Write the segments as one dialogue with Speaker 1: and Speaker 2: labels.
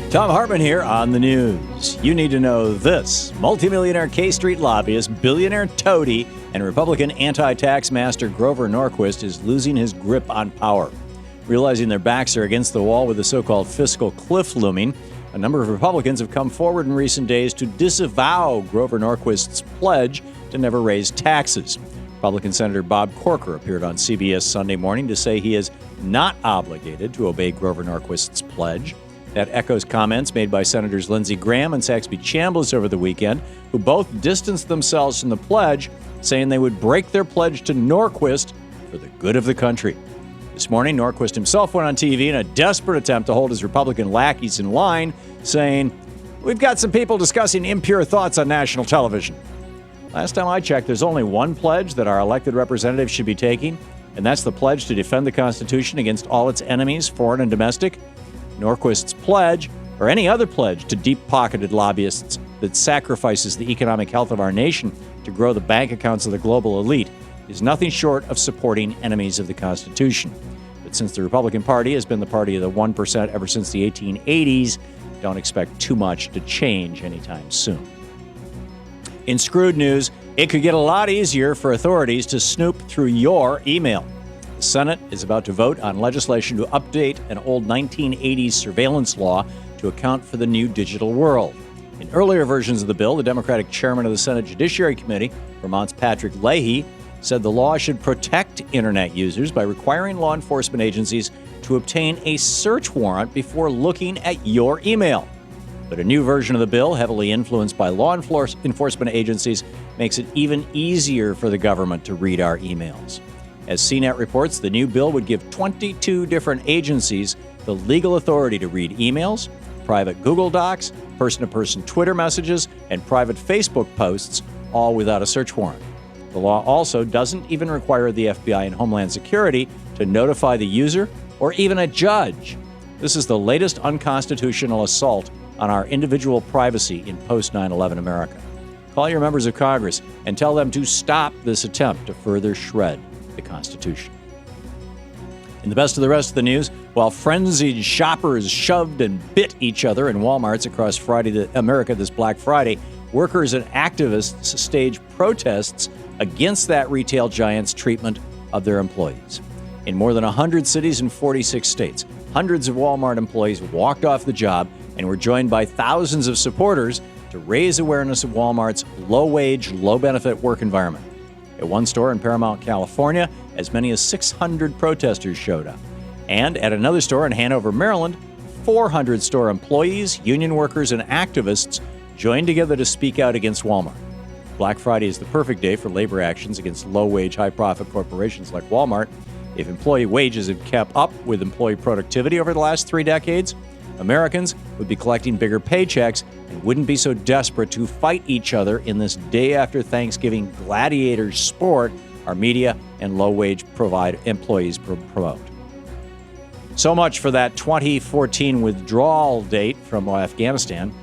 Speaker 1: Thom Hartmann here on the news. You need to know this. Multimillionaire K Street lobbyist, billionaire toady, and Republican anti-tax master Grover Norquist is losing his grip on power. Realizing their backs are against the wall with the so-called fiscal cliff looming, a number of Republicans have come forward in recent days to disavow Grover Norquist's pledge to never raise taxes. Republican Senator Bob Corker appeared on CBS Sunday morning to say he is not obligated to obey Grover Norquist's pledge. That echoes comments made by Senators Lindsey Graham and Saxby Chambliss over the weekend, who both distanced themselves from the pledge, saying they would break their pledge to Norquist for the good of the country. This morning, Norquist himself went on TV in a desperate attempt to hold his Republican lackeys in line, saying, "We've got some people discussing impure thoughts on national television." Last time I checked, there's only one pledge that our elected representatives should be taking, and that's the pledge to defend the Constitution against all its enemies, foreign and domestic. Norquist's pledge, or any other pledge to deep-pocketed lobbyists that sacrifices the economic health of our nation to grow the bank accounts of the global elite, is nothing short of supporting enemies of the Constitution. But since the Republican Party has been the party of the 1% ever since the 1880s, don't expect too much to change anytime soon. In screwed news, it could get a lot easier for authorities to snoop through your email. The Senate is about to vote on legislation to update an old 1980s surveillance law to account for the new digital world. In earlier versions of the bill, the Democratic chairman of the Senate Judiciary Committee, Vermont's Patrick Leahy, said the law should protect Internet users by requiring law enforcement agencies to obtain a search warrant before looking at your email. But a new version of the bill, heavily influenced by law enforcement agencies, makes it even easier for the government to read our emails. As CNET reports, the new bill would give 22 different agencies the legal authority to read emails, private Google Docs, person-to-person Twitter messages, and private Facebook posts, all without a search warrant. The law also doesn't even require the FBI and Homeland Security to notify the user or even a judge. This is the latest unconstitutional assault on our individual privacy in post-9/11 America. Call your members of Congress and tell them to stop this attempt to further shred the Constitution. In the best of the rest of the news, while frenzied shoppers shoved and bit each other in Walmarts across America this Black Friday, workers and activists staged protests against that retail giant's treatment of their employees. In more than 100 cities in 46 states, hundreds of Walmart employees walked off the job and were joined by thousands of supporters to raise awareness of Walmart's low-wage, low-benefit work environment. At one store in Paramount, California, as many as 600 protesters showed up. And at another store in Hanover, Maryland, 400 store employees, union workers, and activists joined together to speak out against Walmart. Black Friday is the perfect day for labor actions against low-wage, high-profit corporations like Walmart. If employee wages had kept up with employee productivity over the last 3 decades, Americans would be collecting bigger paychecks and wouldn't be so desperate to fight each other in this day after Thanksgiving gladiator sport our media and low-wage employees promote. So much for that 2014 withdrawal date from Afghanistan.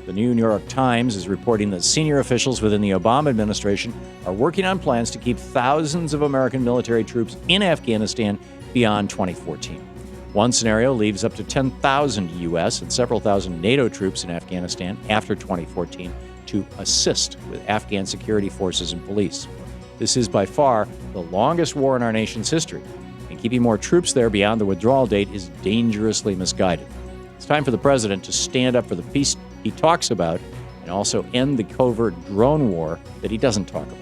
Speaker 1: The New York Times is reporting that senior officials within the Obama administration are working on plans to keep thousands of American military troops in Afghanistan beyond 2014. One scenario leaves up to 10,000 U.S. and several thousand NATO troops in Afghanistan after 2014 to assist with Afghan security forces and police. This is by far the longest war in our nation's history, and keeping more troops there beyond the withdrawal date is dangerously misguided. It's time for the president to stand up for the peace he talks about and also end the covert drone war that he doesn't talk about.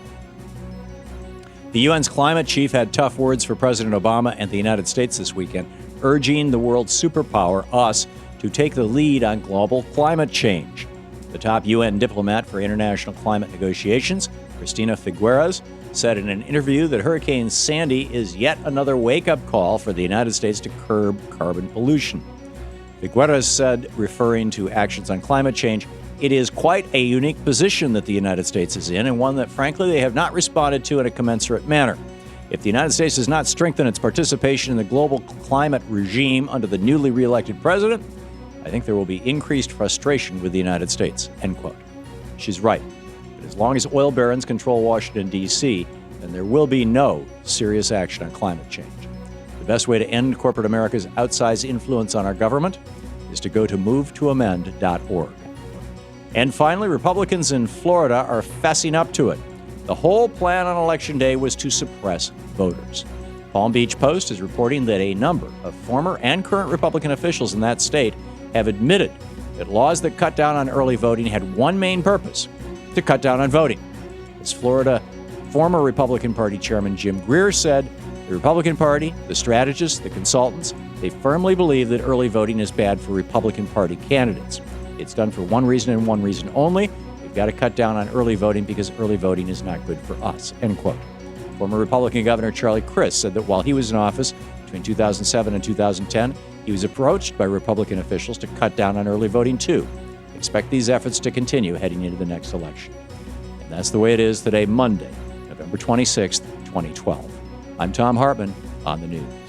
Speaker 1: The UN's climate chief had tough words for President Obama and the United States this weekend, urging the world superpower, us, to take the lead on global climate change. The top UN diplomat for international climate negotiations, Cristina Figueres, said in an interview that Hurricane Sandy is yet another wake-up call for the United States to curb carbon pollution. Figueres said, referring to actions on climate change, "It is quite a unique position that the United States is in, and one that, frankly, they have not responded to in a commensurate manner. If the United States does not strengthen its participation in the global climate regime under the newly reelected president, I think there will be increased frustration with the United States," end quote. She's right. But as long as oil barons control Washington, D.C., then there will be no serious action on climate change. The best way to end corporate America's outsized influence on our government is to go to movetoamend.org. And finally, Republicans in Florida are fessing up to it. The whole plan on Election Day was to suppress voters. Palm Beach Post is reporting that a number of former and current Republican officials in that state have admitted that laws that cut down on early voting had one main purpose: to cut down on voting. As Florida former Republican Party Chairman Jim Greer said, the Republican Party, the strategists, the consultants, they firmly believe that early voting is bad for Republican Party candidates. It's done for one reason and one reason only. We've got to cut down on early voting because early voting is not good for us, end quote. Former Republican Governor Charlie Crist said that while he was in office between 2007 and 2010, he was approached by Republican officials to cut down on early voting too. Expect these efforts to continue heading into the next election. And that's the way it is today, Monday, November 26th, 2012. I'm Thom Hartmann on the News.